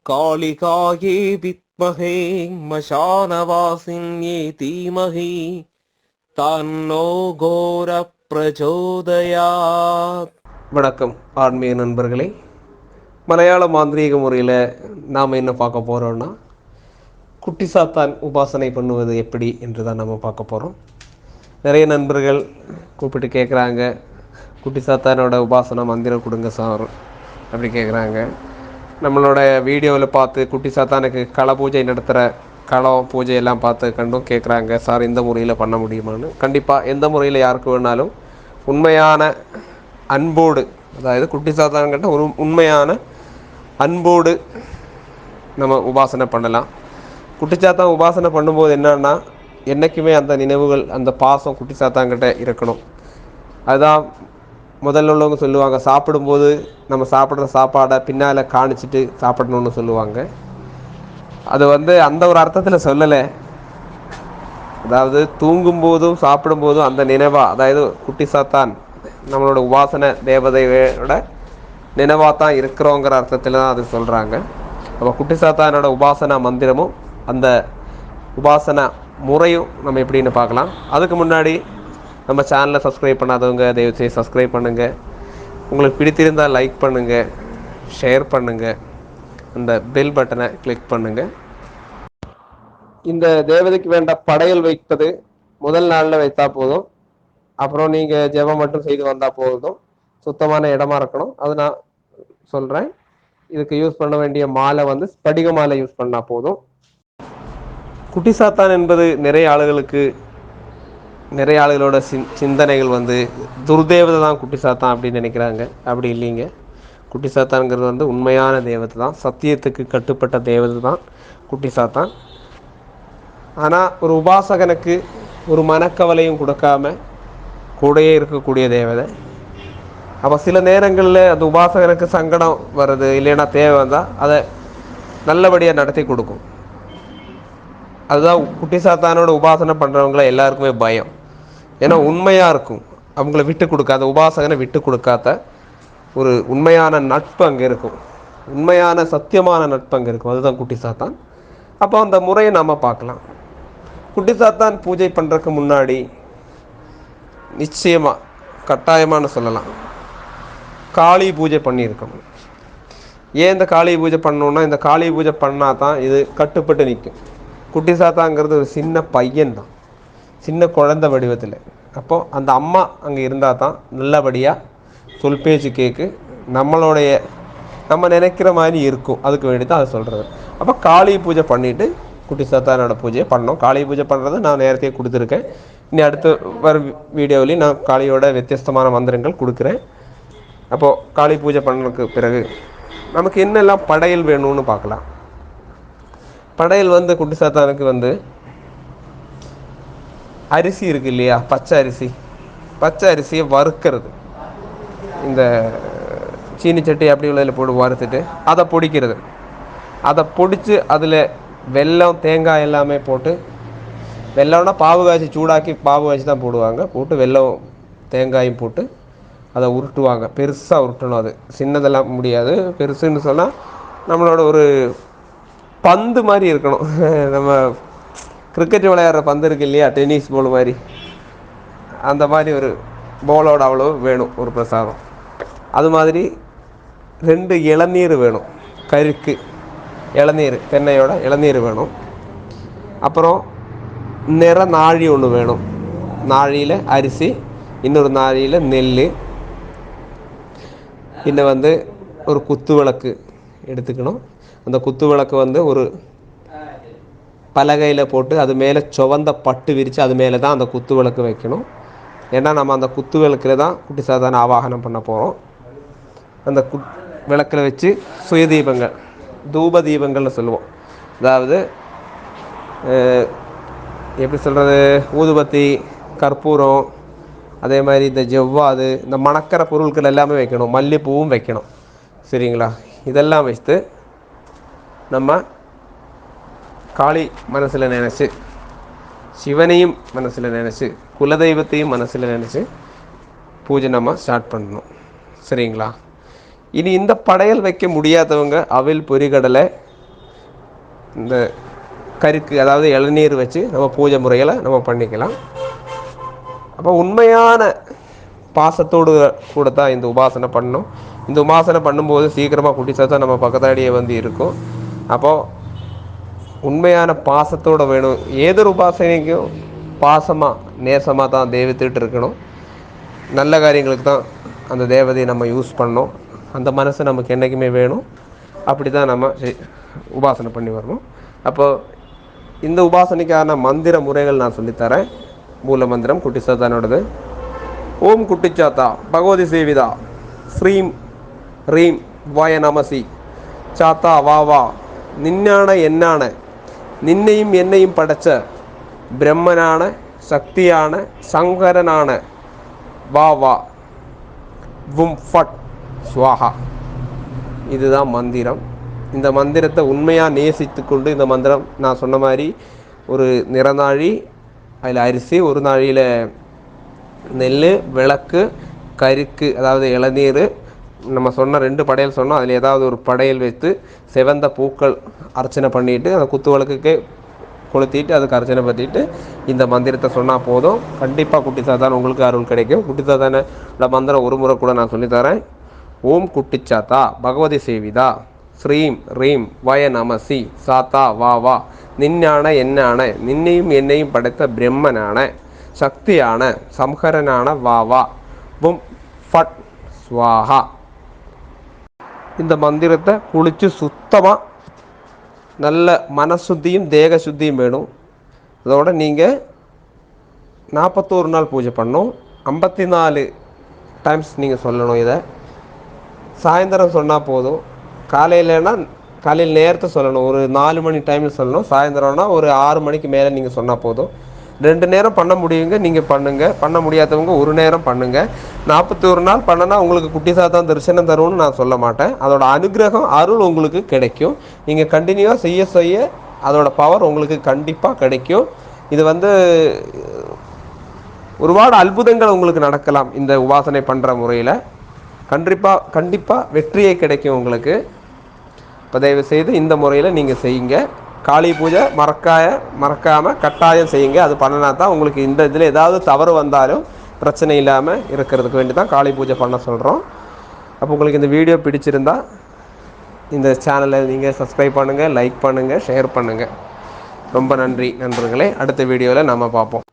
காளிகாயே வித்மஹே மசானவாசின்யே தீமஹி தன்னோ கோர பிரச்சோதயாத். வணக்கம் ஆன்மீக நண்பர்களே. மலையாள மாந்திரீக முறையில் நாம் என்ன பார்க்க போகிறோன்னா, குட்டி சாத்தான் உபாசனை பண்ணுவது எப்படி என்று தான் நம்ம பார்க்க போகிறோம். நிறைய நண்பர்கள் கூப்பிட்டு கேட்குறாங்க, குட்டி சாத்தானோட உபாசனை மந்திரம் கொடுங்க சார் அப்படி கேட்குறாங்க. நம்மளோட வீடியோவில் பார்த்து குட்டி சாத்தானுக்கு கள பூஜை நடத்துகிற களம் பூஜை எல்லாம் பார்த்து கண்டும் கேட்குறாங்க, சார் இந்த முறையில் பண்ண முடியுமான்னு. கண்டிப்பாக எந்த முறையில் யாருக்கு வேணாலும் உண்மையான அன்போடு, அதாவது குட்டி சாத்தான்கிட்ட ஒரு உண்மையான அன்போடு நம்ம உபாசனை பண்ணலாம். குட்டி சாத்தான் உபாசனை பண்ணும்போது என்னன்னா, என்றைக்குமே அந்த நினைவுகள், அந்த பாசம் குட்டி சாத்தான்கிட்ட இருக்கணும். அதுதான் முதல்ல உள்ளவங்க சொல்லுவாங்க, சாப்பிடும்போது நம்ம சாப்பிட்ற சாப்பாடை பின்னால் காணிச்சிட்டு சாப்பிடணுன்னு சொல்லுவாங்க. அது அந்த ஒரு அர்த்தத்தில் சொல்லலை. அதாவது தூங்கும்போதும் சாப்பிடும்போதும் அந்த நினைவாக, அதாவது குட்டி சாத்தான் நம்மளோட உபாசனை தேவதையோட நினைவாக தான் இருக்கிறோங்கிற அர்த்தத்தில் தான் அது சொல்கிறாங்க. அப்போ குட்டி சாத்தானோட உபாசனா மந்திரமும் அந்த உபாசனா முறையும் நம்ம எப்படின்னு பார்க்கலாம். அதுக்கு முன்னாடி நம்ம சேனலை சப்ஸ்கிரைப் பண்ணாதவங்க தயவுசெய்து சப்ஸ்கிரைப் பண்ணுங்கள். உங்களுக்கு பிடித்திருந்தால் லைக் பண்ணுங்கள், ஷேர் பண்ணுங்கள், அந்த பெல் பட்டனை கிளிக் பண்ணுங்கள். இந்த தேவதைக்கு வேண்ட படையல் வைப்பது முதல் நாளில் வைத்தா போதும். அப்புறம் நீங்கள் ஜெபம் மட்டும் செய்து வந்தால் போதும். சுத்தமான இடமா இருக்கணும். அது நான் சொல்கிறேன். இதுக்கு யூஸ் பண்ண வேண்டிய மாலை ஸ்படிக மாலை யூஸ் பண்ணால் போதும். குட்டி சாத்தான் என்பது நிறைய ஆளுகளோட சிந்தனைகள் துர்தேவதை தான் குட்டி சாத்தான் அப்படின்னு நினைக்கிறாங்க. அப்படி இல்லைங்க. குட்டி சாத்தான்ங்கிறது உண்மையான தேவதை தான், சத்தியத்துக்கு கட்டுப்பட்ட தேவதை தான் குட்டி சாத்தான். ஆனால் ஒரு உபாசகனுக்கு ஒரு மனக்கவலையும் கொடுக்காம கூடயே இருக்கக்கூடிய தேவதை. அப்போ சில நேரங்களில் அந்த உபாசகனுக்கு சங்கடம் வருது, இல்லைன்னா தேவை வந்தால் அதை நல்லபடியாக நடத்தி கொடுக்கும். அதுதான் குட்டி சாத்தானோட உபாசனை பண்ணுறவங்கள எல்லாருக்குமே பயம். ஏன்னா உண்மையாக இருக்கும், அவங்கள விட்டு கொடுக்காத, உபாசகனை விட்டு கொடுக்காத ஒரு உண்மையான நட்பு அங்கே இருக்கும், உண்மையான சத்தியமான நட்பு அங்கே இருக்கும். அதுதான் குட்டி சாத்தான். அப்போ அந்த முறையை நாம் பார்க்கலாம். குட்டி சாத்தான் பூஜை பண்ணுறதுக்கு முன்னாடி நிச்சயமாக கட்டாயமான சொல்லலாம், காளி பூஜை பண்ணியிருக்கணும். ஏன் இந்த காளி பூஜை பண்ணணுன்னா, இந்த காளி பூஜை பண்ணால் தான் இது கட்டுப்பட்டு நிற்கும். குட்டி சாத்தாங்கிறது ஒரு சின்ன பையன் தான், சின்ன குழந்தை வடிவத்தில். அப்போது அந்த அம்மா அங்கே இருந்தால் தான் நல்லபடியாக சொல் பேச்சு கேட்கு, நம்ம நினைக்கிற மாதிரி இருக்கும். அதுக்கு வேண்டி தான் அது சொல்கிறது. அப்போ காளி பூஜை பண்ணிவிட்டு குட்டி சாத்தானோட பூஜையை பண்ணோம். காளி பூஜை பண்ணுறது நான் நேரத்தையே கொடுத்துருக்கேன். இனி அடுத்து வர வீடியோவிலையும் நான் காளியோட வித்தியஸ்தமான மந்திரங்கள் கொடுக்குறேன். அப்போது காளி பூஜை பண்ணதுக்கு பிறகு நமக்கு என்னெல்லாம் படையல் வேணும்னு பார்க்கலாம். படையல் குட்டி சாத்தானுக்கு அரிசி இருக்கு இல்லையா, பச்சை அரிசியை வறுக்கிறது. இந்த சீனி சட்டி அப்படி உள்ளதில் போட்டு வறுத்துட்டு அதை பொடிக்கிறது. அதை பொடித்து அதில் வெல்லம், தேங்காய் எல்லாமே போட்டு, வெல்லம்னா பாவு காய்ச்சி சூடாக்கி பாவு காய்ச்சி தான் போடுவாங்க, போட்டு வெல்லம் தேங்காயும் போட்டு அதை உருட்டுவாங்க. பெருசாக உருட்டணும், அது சின்னதெல்லாம் முடியாது. பெருசுன்னு சொன்னால் நம்மளோட ஒரு பந்து மாதிரி இருக்கணும். நம்ம கிரிக்கெட் விளையாடுற பந்து இருக்கு இல்லையா, டென்னிஸ் போல் மாதிரி, அந்த மாதிரி ஒரு போலோட அவ்வளோ வேணும் ஒரு பிரசாதம். அது மாதிரி 2 இளநீர் வேணும், கருக்கு இளநீர், தென்னையோட இளநீர் வேணும். அப்புறம் நிற நாழி ஒன்று வேணும். நாழியில் அரிசி, இன்னொரு நாழியில் நெல், இன்னும் ஒரு குத்து விளக்கு எடுத்துக்கணும். அந்த குத்து விளக்கு ஒரு பலகையில் போட்டு அது மேலே சுவந்த பட்டு விரித்து அது மேலே தான் அந்த குத்து விளக்கு வைக்கணும். ஏன்னா நம்ம அந்த குத்து விளக்கில் தான் குட்டி சாத்தான ஆவாகனம் பண்ண போகிறோம். அந்த விளக்கில் வச்சு சுயதீபங்கள், தூப தீபங்கள்னு சொல்லுவோம். அதாவது எப்படி சொல்கிறது, ஊதுபத்தி, கற்பூரம், அதே மாதிரி இந்த ஜவ்வாது, இந்த மணக்கிற பொருட்கள் எல்லாமே வைக்கணும். மல்லிப்பூவும் வைக்கணும். சரிங்களா? இதெல்லாம் வைத்து நம்ம காளி மனசில் நினச்சி, சிவனையும் மனசில் நினச்சி, குலதெய்வத்தையும் மனசில் நினச்சி பூஜை நம்ம ஸ்டார்ட் பண்ணணும். சரிங்களா? இனி இந்த படையல் வைக்க முடியாதவங்க அவில், பொரிகடலை, இந்த கருக்கு, அதாவது இளநீர் வச்சு நம்ம பூஜை முறைகளை நம்ம பண்ணிக்கலாம். அப்போ உண்மையான பாசத்தோடு கூட தான் இந்த உபாசனை பண்ணணும். இந்த உபாசனை பண்ணும்போது சீக்கிரமாக குட்டி சாத்தான் நம்ம பக்கத்தாடியே வந்து இருக்கும். அப்போது உண்மையான பாசத்தோடு வேணும். ஏதொரு உபாசனைக்கும் பாசமாக நேசமாக தான் தெய்வத்திட்டு இருக்கணும். நல்ல காரியங்களுக்கு தான் அந்த தேவதையை நம்ம யூஸ் பண்ணோம். அந்த மனசு நமக்கு என்றைக்குமே வேணும். அப்படி தான் நம்ம உபாசனை பண்ணி வரணும். அப்போது இந்த உபாசனைக்கான மந்திர முறைகள் நான் சொல்லித்தரேன். மூல மந்திரம் குட்டி சாத்தானோடது. ஓம் குட்டிச்சாத்தா பகவதி சேவிதா ஸ்ரீம் ரீம் வாய நமசி சாத்தா வா வா நின்னான என்னான நின்னையும் என்னையும் படைச்ச பிரம்மனான சக்தியான சங்கரனான வா வா வும் ஃபட் ஸ்வாஹா. இதுதான் மந்திரம். இந்த மந்திரத்தை உண்மையாக நேசித்து கொண்டு இந்த மந்திரம் நான் சொன்ன மாதிரி ஒரு நிறநாழி, அதில் அரிசி, ஒரு நாழியில் நெல், விளக்கு, கருக்கு, அதாவது இளநீர், நம்ம சொன்ன 2 படையல் சொன்னோம். அதில் ஏதாவது ஒரு படையல் வைத்து செவந்த பூக்கள் அர்ச்சனை பண்ணிவிட்டு அந்த குத்து விளக்குக்கு கொளுத்திட்டு அதுக்கு அர்ச்சனை பற்றிட்டு இந்த மந்திரத்தை சொன்னால் போதும். கண்டிப்பாக குட்டி சாத்தான் உங்களுக்கு அருள் கிடைக்கும். குட்டி சாத்தானோட மந்திரம் ஒரு முறை கூட நான் சொல்லித்தரேன். ஓம் குட்டிச்சாத்தா பகவதி சேவிதா ஸ்ரீம் ரீம் வய நமசி சாத்தா வா வா நின்னான என்னான நின்னையும் என்னையும் படைத்த பிரம்மனான சக்தியான சம்ஹரனான வா வா பும் ஃபட் ஸ்வாஹா. இந்த மந்திரத்தை குளித்து சுத்தமாக நல்ல மனசுத்தியும் தேக சுத்தியும் வேணும். அதோட நீங்கள் 41 நாள் பூஜை பண்ணணும். 54 டைம்ஸ் நீங்கள் சொல்லணும். இதை சாயந்தரம் சொன்னால் போதும். காலையில் நேரத்தை சொல்லணும். ஒரு 4 மணி டைமில் சொல்லணும். சாயந்தரம்னா ஒரு 6 மணிக்கு மேலே நீங்கள் சொன்னால் போதும். 2 நேரம் பண்ண முடியுங்க, நீங்கள் பண்ணுங்கள். பண்ண முடியாதவங்க ஒரு நேரம் பண்ணுங்கள். 41 நாள் பண்ணனா உங்களுக்கு குட்டி சாத்தான் தரிசனம் தரும்னு நான் சொல்ல மாட்டேன். அதோட அனுகிரகம் அருள் உங்களுக்கு கிடைக்கும். நீங்கள் கண்டினியூவாக செய்ய அதோட பவர் உங்களுக்கு கண்டிப்பாக கிடைக்கும். இது ஒருபாடு அற்புதங்கள் உங்களுக்கு நடக்கலாம். இந்த உபாசனை பண்ணுற முறையில் கண்டிப்பாக வெற்றியை கிடைக்கும் உங்களுக்கு. இப்போ தயவு செய்து இந்த முறையில் நீங்கள் செய்யுங்க. காளி பூஜை மறக்காமல் கட்டாயம் செய்யுங்க. அது பண்ணினா தான் உங்களுக்கு இந்த இதில் ஏதாவது தவறு வந்தாலும் பிரச்சனை இல்லாமல் இருக்கிறதுக்கு வேண்டி தான் காளி பூஜை பண்ண சொல்கிறோம். அப்போ உங்களுக்கு இந்த வீடியோ பிடிச்சிருந்தா இந்த சேனலை நீங்கள் சப்ஸ்கிரைப் பண்ணுங்கள், லைக் பண்ணுங்கள், ஷேர் பண்ணுங்கள். ரொம்ப நன்றி நண்பர்களே. அடுத்த வீடியோவில் நம்ம பார்ப்போம்.